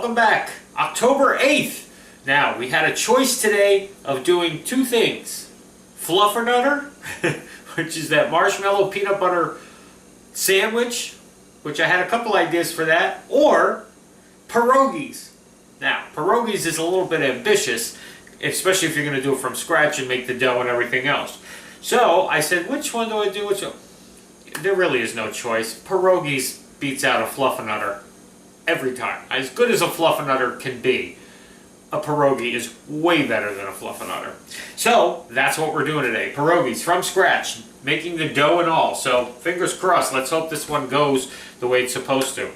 welcome back. October 8th. Now, we had a choice today of doing two things. Fluffernutter, which is that marshmallow peanut butter sandwich, which I had a couple ideas for that, or pierogies. Now, pierogies is a little bit ambitious, especially if you're going to do it from scratch and make the dough and everything else. So, I said, which one do I do? There really is no choice. Pierogies beats out a fluffernutter every time. As good as a fluffernutter can be, a pierogi is way better than a fluffernutter. So, that's what we're doing today. Pierogies from scratch, making the dough and all. So, fingers crossed, let's hope this one goes the way it's supposed to.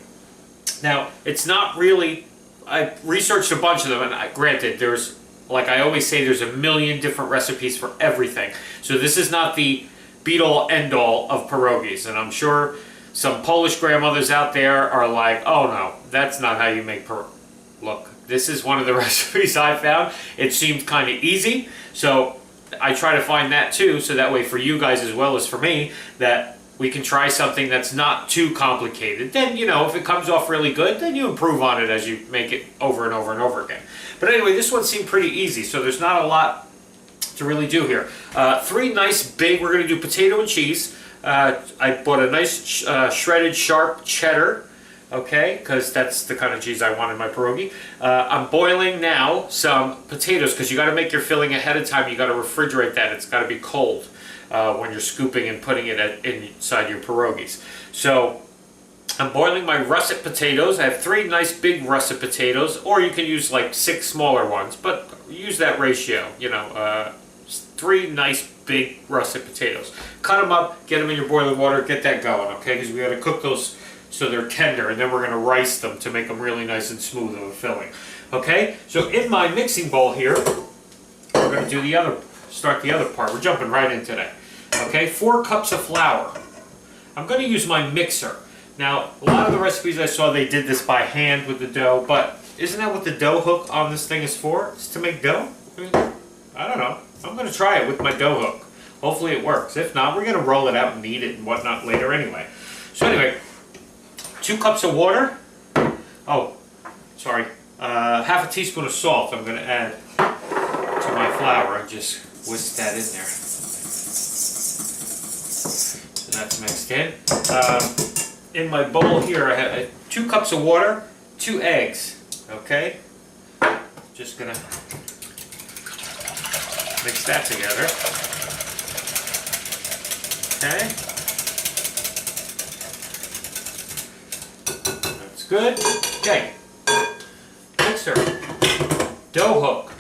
Now, it's not really, I researched a bunch of them, and granted, there's, like I always say, there's a million different recipes for everything. So this is not the be-all, end-all of pierogies, and I'm sure some Polish grandmothers out there are like, oh no, that's not how you make pierogies. Look, this is one of the recipes I found. It seemed kind of easy, so I try to find that too, so that way for you guys as well as for me, that we can try something that's not too complicated. Then, you know, if it comes off really good, then you improve on it as you make it over and over and over again. But anyway, this one seemed pretty easy, so there's not a lot to really do here. Three nice big, we're going to do potato and cheese. I bought a nice shredded sharp cheddar, okay, because that's the kind of cheese I want in my pierogi. I'm boiling now some potatoes, because you got to make your filling ahead of time. You got to refrigerate that. It's got to be cold when you're scooping and putting it inside your pierogies. So I'm boiling my russet potatoes. I have three nice big russet potatoes, or you can use like 6 smaller ones, but use that ratio, you know, 3 nice big russet potatoes. Cut them up, get them in your boiling water, get that going, okay, because we got to cook those so they're tender, and then we're going to rice them to make them really nice and smooth of a filling. Okay, so in my mixing bowl here, we're going to do start the other part. We're jumping right in today. Okay, 4 cups of flour. I'm going to use my mixer. Now, a lot of the recipes I saw, they did this by hand with the dough, but isn't that what the dough hook on this thing is for? It's to make dough? I mean, I don't know. I'm going to try it with my dough hook. Hopefully it works. If not, we're going to roll it out and knead it and whatnot later anyway. So anyway, 2 cups of water. Oh, sorry. Half a teaspoon of salt I'm going to add to my flour and just whisk that in there. So that's mixed in. In my bowl here I have 2 cups of water, 2 eggs. Okay? Just going to mix that together. Okay? That's good. Okay. Mixer. Dough hook.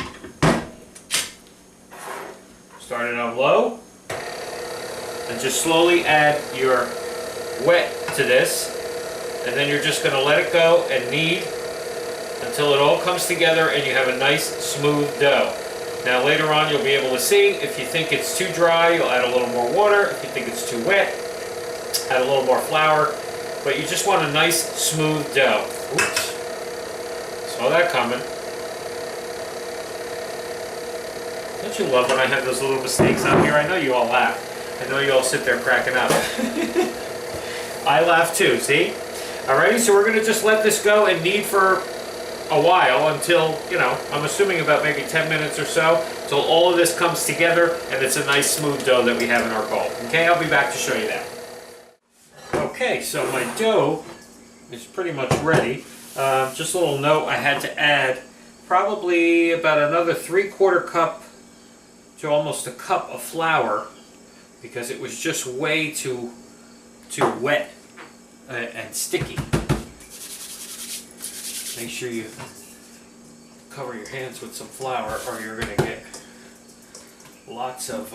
Start it on low. And just slowly add your wet to this. And then you're just going to let it go and knead until it all comes together and you have a nice smooth dough. Now later on you'll be able to see if you think it's too dry, you'll add a little more water. If you think it's too wet, add a little more flour. But you just want a nice smooth dough. Oops. Saw that coming. Don't you love when I have those little mistakes on here? I know you all laugh. I know you all sit there cracking up. I laugh too, see? Alrighty, so we're going to just let this go and knead for a while until, you know, I'm assuming about maybe 10 minutes or so, until all of this comes together and it's a nice smooth dough that we have in our bowl. Okay, I'll be back to show you that. Okay, so my dough is pretty much ready. Just a little note, I had to add probably about another 3/4 cup to almost a cup of flour because it was just way too wet and sticky. Make sure you cover your hands with some flour or you're going to get lots of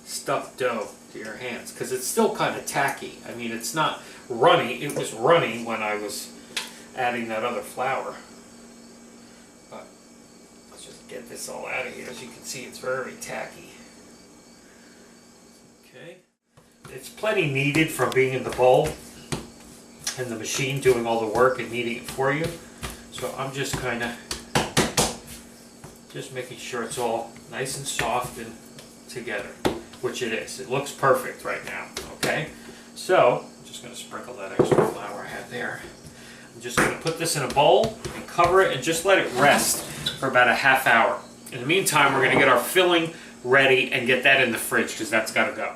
stuffed dough to your hands because it's still kind of tacky. I mean, it's not runny. It was runny when I was adding that other flour. But let's just get this all out of here. As you can see, it's very tacky. Okay. It's plenty kneaded from being in the bowl and the machine doing all the work and kneading it for you. So I'm just kind of making sure it's all nice and soft and together, which it is. It looks perfect right now, okay? So I'm just going to sprinkle that extra flour I had there. I'm just going to put this in a bowl and cover it and just let it rest for about a half hour. In the meantime, we're going to get our filling ready and get that in the fridge because that's got to go.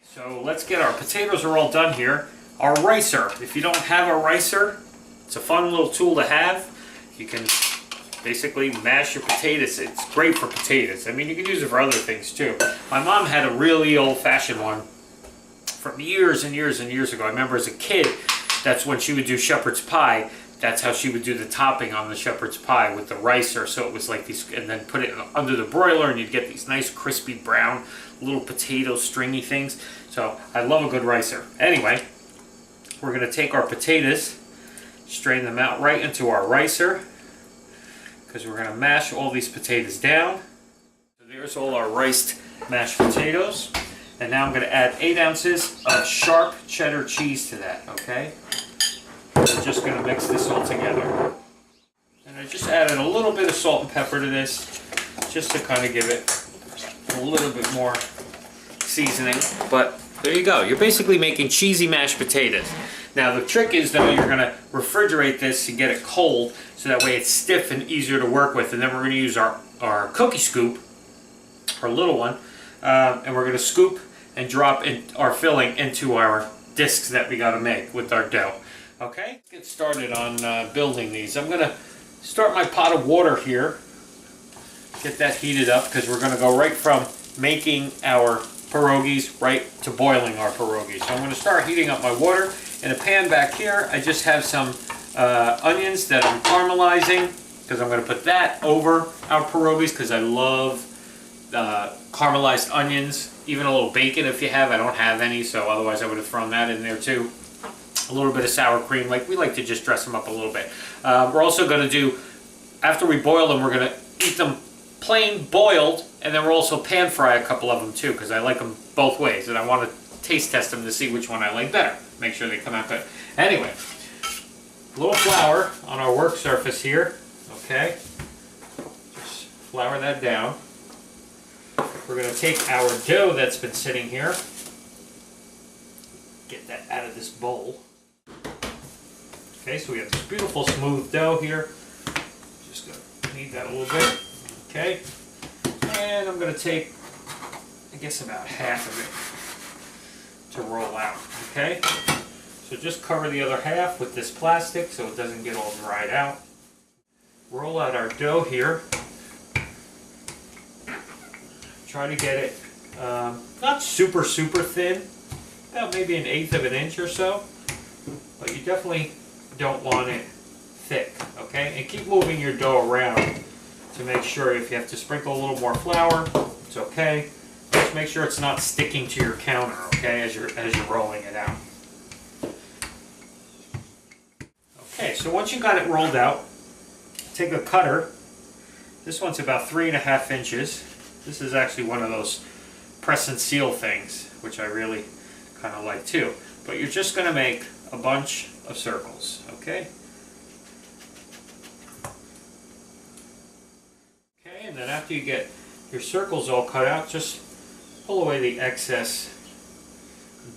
So let's get our potatoes are all done here. Our ricer, if you don't have a ricer, it's a fun little tool to have. You can basically mash your potatoes. It's great for potatoes. I mean, you can use it for other things too. My mom had a really old-fashioned one from years and years and years ago. I remember as a kid, that's when she would do shepherd's pie. That's how she would do the topping on the shepherd's pie with the ricer. So it was like these, and then put it under the broiler and you'd get these nice crispy brown little potato stringy things. So I love a good ricer. Anyway, we're going to take our potatoes, strain them out right into our ricer, because we're going to mash all these potatoes down. So there's all our riced mashed potatoes. And now I'm going to add 8 ounces of sharp cheddar cheese to that, okay? We're just going to mix this all together. And I just added a little bit of salt and pepper to this, just to kind of give it a little bit more seasoning. But there you go. You're basically making cheesy mashed potatoes. Now the trick is though, you're going to refrigerate this and get it cold, so that way it's stiff and easier to work with. And then we're going to use our cookie scoop, our little one, and we're going to scoop and drop in our filling into our discs that we got to make with our dough. Okay, let's get started on building these. I'm going to start my pot of water here, get that heated up, because we're going to go right from making our pierogies right to boiling our pierogies. So I'm going to start heating up my water. In a pan back here, I just have some onions that I'm caramelizing, because I'm going to put that over our pierogies, because I love caramelized onions. Even a little bacon if you have. I don't have any, so otherwise I would have thrown that in there too. A little bit of sour cream. Like, we like to just dress them up a little bit. We're also going to do, after we boil them, we're going to eat them plain boiled, and then we'll also pan fry a couple of them too, because I like them both ways, and I want to taste test them to see which one I like better. Make sure they come out good. Anyway, a little flour on our work surface here. Okay, just flour that down. We're going to take our dough that's been sitting here, get that out of this bowl. Okay, so we have this beautiful smooth dough here. Just going to knead that a little bit. Okay, and I'm going to take, I guess, about half of it to roll out. Okay, so just cover the other half with this plastic so it doesn't get all dried out. Roll out our dough here. Try to get it not super thin, about maybe 1/8 of an inch or so, but you definitely don't want it thick, okay? And keep moving your dough around to make sure. If you have to sprinkle a little more flour, it's okay. Just make sure it's not sticking to your counter, okay, as you're rolling it out. Okay, so once you got it rolled out, take a cutter. This one's about 3.5 inches. This is actually one of those press and seal things, which I really kind of like too. But you're just going to make a bunch of circles, okay? Okay, and then after you get your circles all cut out, just pull away the excess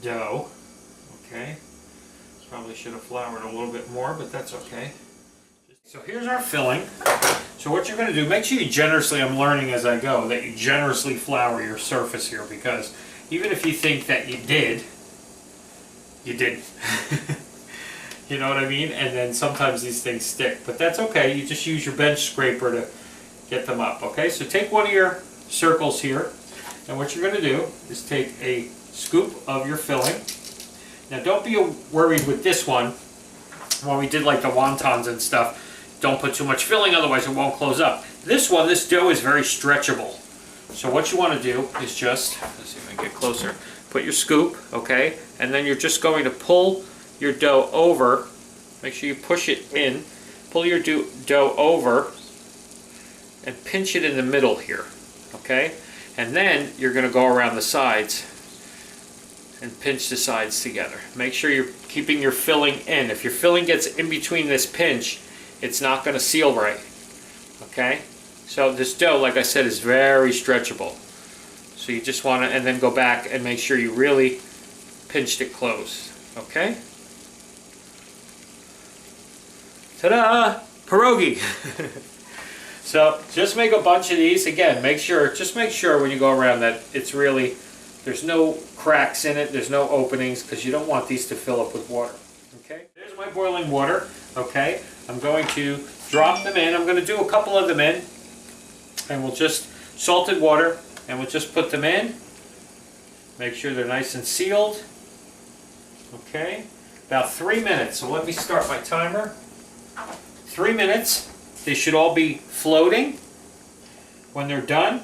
dough, okay? Probably should have floured a little bit more, but that's okay. So here's our filling. So what you're going to do, make sure you generously, I'm learning as I go, that you generously flour your surface here, because even if you think that you did, you didn't. You know what I mean? And then sometimes these things stick, but that's okay. You just use your bench scraper to get them up, okay? So take one of your circles here, and what you're going to do is take a scoop of your filling. Now don't be worried with this one. When we did like the wontons and stuff, don't put too much filling, otherwise it won't close up. This one, this dough is very stretchable. So what you want to do is just, let's see if I can get closer, put your scoop, okay, and then you're just going to pull your dough over. Make sure you push it in, pull your dough over, and pinch it in the middle here, okay? And then you're going to go around the sides and pinch the sides together. Make sure you're keeping your filling in. If your filling gets in between this pinch, it's not going to seal right, okay? So this dough, like I said, is very stretchable. So you just want to, and then go back and make sure you really pinched it closed, okay? Ta-da! Pierogi! So just make a bunch of these. Again, just make sure when you go around that it's really, there's no cracks in it, there's no openings, because you don't want these to fill up with water. Okay, there's my boiling water. Okay, I'm going to drop them in. I'm going to do a couple of them in, and we'll just, salted water, and we'll just put them in. Make sure they're nice and sealed. Okay, about 3 minutes. So let me start my timer. 3 minutes. They should all be floating when they're done.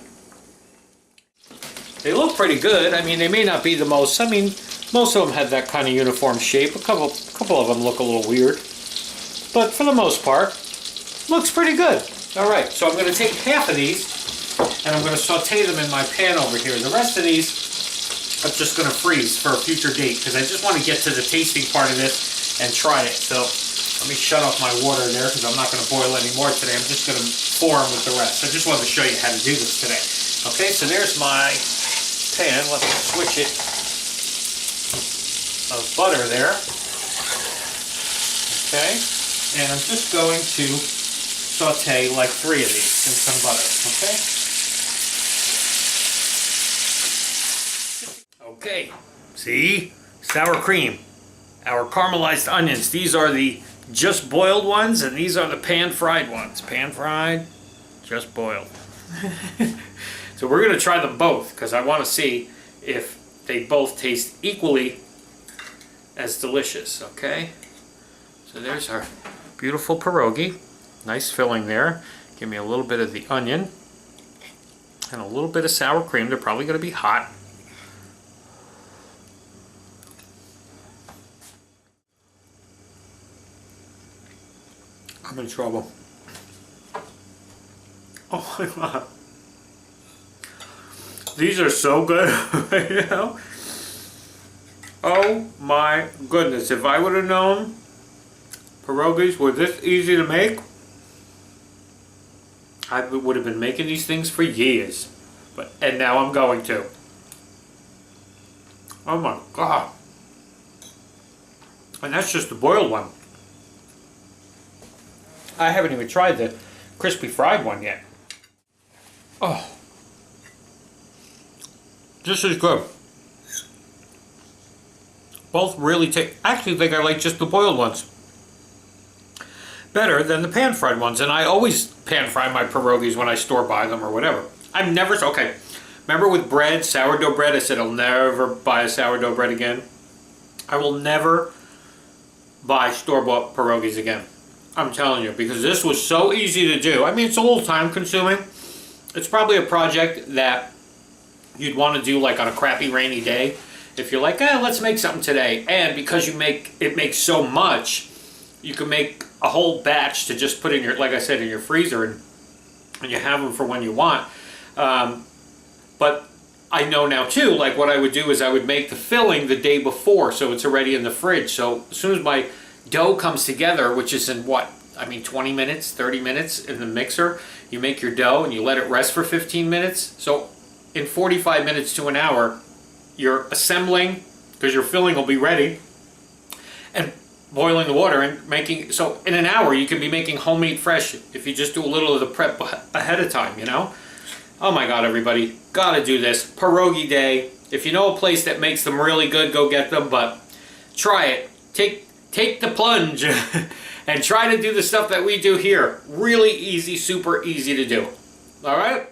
They look pretty good. I mean, they may not be the most, I mean, most of them have that kind of uniform shape. A couple of them look a little weird. But for the most part, looks pretty good. All right, so I'm going to take half of these and I'm going to saute them in my pan over here. The rest of these I'm just going to freeze for a future date because I just want to get to the tasting part of this and try it. So let me shut off my water there because I'm not going to boil any more today. I'm just going to pour them with the rest. I just wanted to show you how to do this today. Okay, so there's my pan. Let me switch it of butter there. Okay, and I'm just going to saute like 3 of these in some butter. Okay. Okay, see? Sour cream. Our caramelized onions. These are the just boiled ones, and these are the pan-fried ones. Pan-fried, just boiled. So we're going to try them both because I want to see if they both taste equally as delicious, okay? So there's our beautiful pierogi. Nice filling there. Give me a little bit of the onion and a little bit of sour cream. They're probably going to be hot. I'm in trouble. Oh my god. These are so good right now. Oh my goodness. If I would have known pierogies were this easy to make, I would have been making these things for years. And now I'm going to. Oh my god. And that's just the boiled one. I haven't even tried the crispy fried one yet. Oh. This is good. Both really I actually think I like just the boiled ones better than the pan fried ones. And I always pan fry my pierogies when I store buy them or whatever. I've never, okay. Remember with bread, sourdough bread, I said I'll never buy a sourdough bread again. I will never buy store-bought pierogies again. I'm telling you, because this was so easy to do. I mean, it's a little time consuming. It's probably a project that you'd want to do like on a crappy rainy day. If you're like, let's make something today. And because it makes so much, you can make a whole batch to just put in your, like I said, in your freezer and you have them for when you want. But I know now too, like what I would do is I would make the filling the day before so it's already in the fridge. So as soon as my dough comes together, which is in what, I mean 20 minutes, 30 minutes in the mixer, you make your dough and you let it rest for 15 minutes. So in 45 minutes to an hour, you're assembling, because your filling will be ready, and boiling the water and making, so in an hour you can be making homemade fresh if you just do a little of the prep ahead of time, you know? Oh my god, everybody, gotta do this. Pierogi day. If you know a place that makes them really good, go get them, but try it. Take the plunge and try to do the stuff that we do here. Really easy, super easy to do. All right?